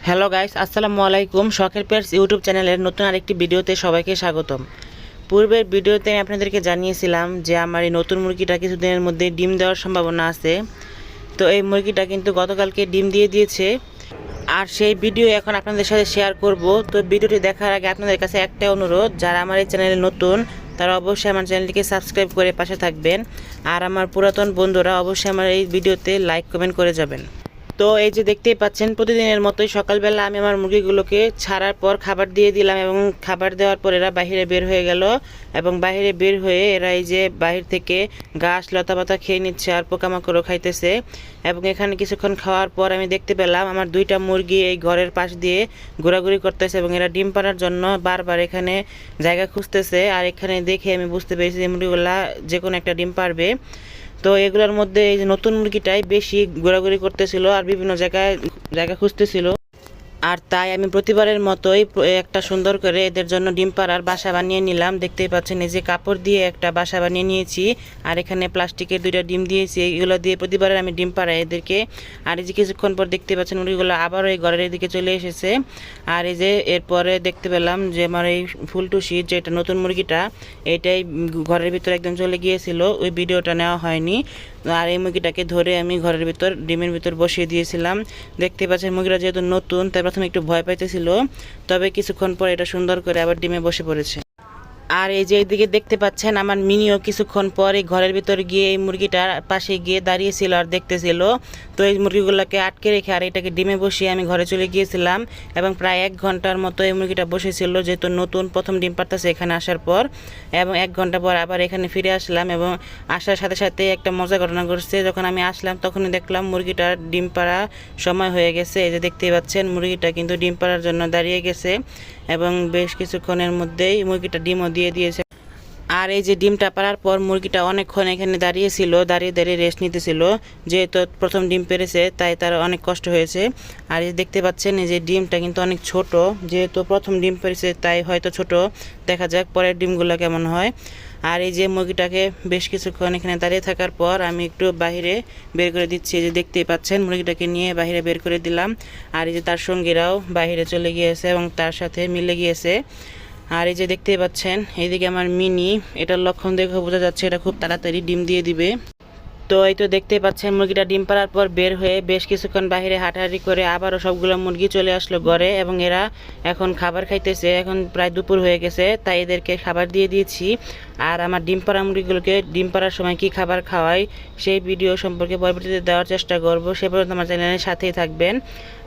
Hello guys, আসসালামু আলাইকুম। শখের পেটস ইউটিউব চ্যানেলের নতুন আরেকটি ভিডিওতে সবাইকে স্বাগতম। পূর্বের ভিডিওতে আমি আপনাদেরকে জানিয়েছিলাম যে আমার এই নতুন মুরগিটা কিছুদিনের মধ্যে ডিম দেওয়ার সম্ভাবনা আছে। তো এই মুরগিটা কিন্তু গতকালকে ডিম দিয়ে দিয়েছে, আর সেই ভিডিও এখন আপনাদের সাথে শেয়ার করব। তো ভিডিওটি দেখার আগে আপনাদের কাছে একটা অনুরোধ, যারা আমার এই চ্যানেলে নতুন তারা অবশ্যই আমার চ্যানেলটিকে সাবস্ক্রাইব করে পাশে থাকবেন, আর আমার পুরাতন বন্ধুরা অবশ্যই আমার এই ভিডিওতে লাইক কমেন্ট করে যাবেন। তো এই যে দেখতেই পাচ্ছেন, প্রতিদিনের মতোই সকালবেলা আমি আমার মুরগিগুলোকে ছাড়ার পর খাবার দিয়ে দিলাম, এবং খাবার দেওয়ার পর এরা বাইরে বের হয়ে গেল, এবং বাইরে বের হয়ে এরা এই যে বাহির থেকে ঘাস লতাপাতা খেয়ে নিচ্ছে, আর পোকামাকড়ও খাইতেছে। এবং এখানে কিছুক্ষণ খাওয়ার পর আমি দেখতে পেলাম আমার দুইটা মুরগি এই ঘরের পাশ দিয়ে ঘোরাঘুরি করতেছে, এবং এরা ডিম পাড়ার জন্য বারবার এখানে জায়গা খুঁজতেছে। আর এখানে দেখে আমি বুঝতে পেরেছি যে মুরগিগুলা যে কোনো একটা ডিম পারবে। তো এগুলোর মধ্যে এই যে নতুন মুরগিটাই বেশি ঘোরাঘুরি করতেছিল আর বিভিন্ন জায়গা খুঁজতেছিল, আর তাই আমি প্রতিবারের মতোই একটা সুন্দর করে এদের জন্য ডিম পাড়ার বাসা বানিয়ে নিলাম। দেখতেই পাচ্ছেন এই যে কাপড় দিয়ে একটা বাসা বানিয়ে নিয়েছি, আর এখানে প্লাস্টিকের দুইটা ডিম দিয়েছি। এগুলো দিয়ে প্রতিবারের আমি ডিম পাড়াই এদেরকে। আর এই যে কিছুক্ষণ পর দেখতে পাচ্ছেন মুরগিগুলো আবারও এই ঘরের এদিকে চলে এসেছে। আর এই যে এরপরে দেখতে পেলাম যে আমার এই ফুলটুসি, যেটা নতুন মুরগিটা, এটাই ঘরের ভিতরে একদম চলে গিয়েছিল, ওই ভিডিওটা নেওয়া হয়নি। আর এই মুরগিটাকে ধরে আমি ঘরের ভিতর ডিমের ভিতর বসিয়ে দিয়েছিলাম। দেখতে পাচ্ছেন মুরগিটা যেহেতু নতুন, তাই প্রথমে একটু ভয় পাইতেছিল, তবে কিছুক্ষণ পর এটা সুন্দর করে আবার ডিমে বসে পড়েছে। আর এই যে এইদিকে দেখতে পাচ্ছেন আমার মিনিও কিছুক্ষণ পর এই ঘরের ভিতর গিয়ে এই মুরগিটার পাশে গিয়ে দাঁড়িয়েছিল আর দেখতেছিল। তো এই মুরগিগুলোকে আটকে রেখে আর এটাকে ডিমে বসিয়ে আমি ঘরে চলে গিয়েছিলাম, এবং প্রায় 1 ঘন্টার মতো এই মুরগিটা বসেছিল, যেহেতু নতুন প্রথম ডিম পাড়তেছে এখানে আসার পর। এবং 1 ঘন্টা পর আবার এখানে ফিরে আসলাম, এবং আসার সাথে সাথে একটা মজা ঘটনা ঘটছে। যখন আমি আসলাম তখনই দেখলাম মুরগিটার ডিম পাড়া সময় হয়ে গেছে। এই যে দেখতেই পাচ্ছেন মুরগিটা কিন্তু ডিম পাড়ার জন্য দাঁড়িয়ে গেছে, এবং বেশ কিছুক্ষণের মধ্যেই মুরগিটা ডিমও দিয়ে দিয়েছে। আর এই যে ডিমটা পাড়ার পর মুরগিটা অনেকক্ষণ এখানে দাঁড়িয়েছিল, দাঁড়িয়ে দাঁড়িয়ে রেস্ট নিতেছিল, যেহেতু প্রথম ডিম পেরেছে তাই তার অনেক কষ্ট হয়েছে। আর এই দেখতে পাচ্ছেন এই যে ডিমটা কিন্তু অনেক ছোট, যেহেতু প্রথম ডিম পেরেছে তাই হয়তো ছোট, দেখা যাক পরের ডিমগুলো কেমন হয়। আর এই যে মুরগিটাকে বেশ কিছুক্ষণ এখানে দাঁড়িয়ে থাকার পর আমি একটু বাইরে বের করে দিচ্ছি। এই যে দেখতেই পাচ্ছেন মুরগিটাকে নিয়ে বাইরে বের করে দিলাম, আর এই যে তার সঙ্গীরাও বাইরে চলে গিয়েছে এবং তার সাথে মিলে গিয়েছে। আর এই যে দেখতেই পাচ্ছেন এইদিকে আমার মিনি, এটার লক্ষণ দেখে বোঝা যাচ্ছে এটা খুব তাড়াতাড়ি ডিম দিয়ে দিবে। তো এই তো দেখতেই পাচ্ছেন মুরগিটা ডিম পাড়ার পর বের হয়ে বেশ কিছুক্ষণ বাইরে হাঁটাহাঁটি করে আবারও সবগুলো মুরগি চলে আসলো ঘরে, এবং এরা এখন খাবার খাইতেছে। এখন প্রায় দুপুর হয়ে গেছে, তাই এদেরকে খাবার দিয়ে দিয়েছি। আর আমার ডিম পাড়া মুরগিগুলোকে ডিম পাড়ার সময় কি খাবার খাওয়াই সেই ভিডিও সম্পর্কে পরবর্তীতে দেওয়ার চেষ্টা করব। সে পর্যন্ত আমার চ্যানেলের সাথেই থাকবেন,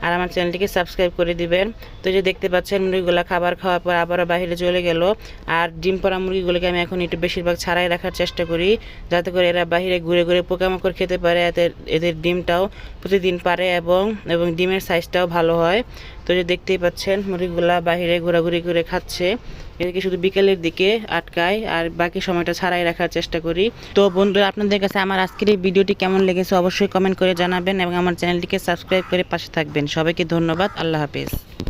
আর আমার চ্যানেলটিকে সাবস্ক্রাইব করে দিবেন। তো যে দেখতে পাচ্ছেন মুরগিগুলো খাবার খাওয়ার পর আবারও বাইরে চলে গেল। আর ডিম পাড়া মুরগিগুলোকে আমি এখন একটু বেশিরভাগ ছাড়াই রাখার চেষ্টা করি, যাতে করে এরা বাইরে ঘুরে ঘুরে পোকামাকড় খেতে পারে, এদের ডিমটাও প্রতিদিন পারে, এবং ডিমের সাইজটাও ভালো হয়। তো যে দেখতেই পাচ্ছেন মুরগিগুলা বাইরে ঘোরাঘুরি করে খাচ্ছে। এদেরকে শুধু বিকেলের দিকে আটকায়, আর বাকি সময়টা ছাড়াই রাখার চেষ্টা করি। তো বন্ধুরা, আপনাদের কাছে আমার আজকের এই ভিডিওটি কেমন লেগেছে অবশ্যই কমেন্ট করে জানাবেন, এবং আমার চ্যানেলটিকে সাবস্ক্রাইব করে পাশে থাকবেন। সবাইকে ধন্যবাদ। আল্লাহ হাফেজ।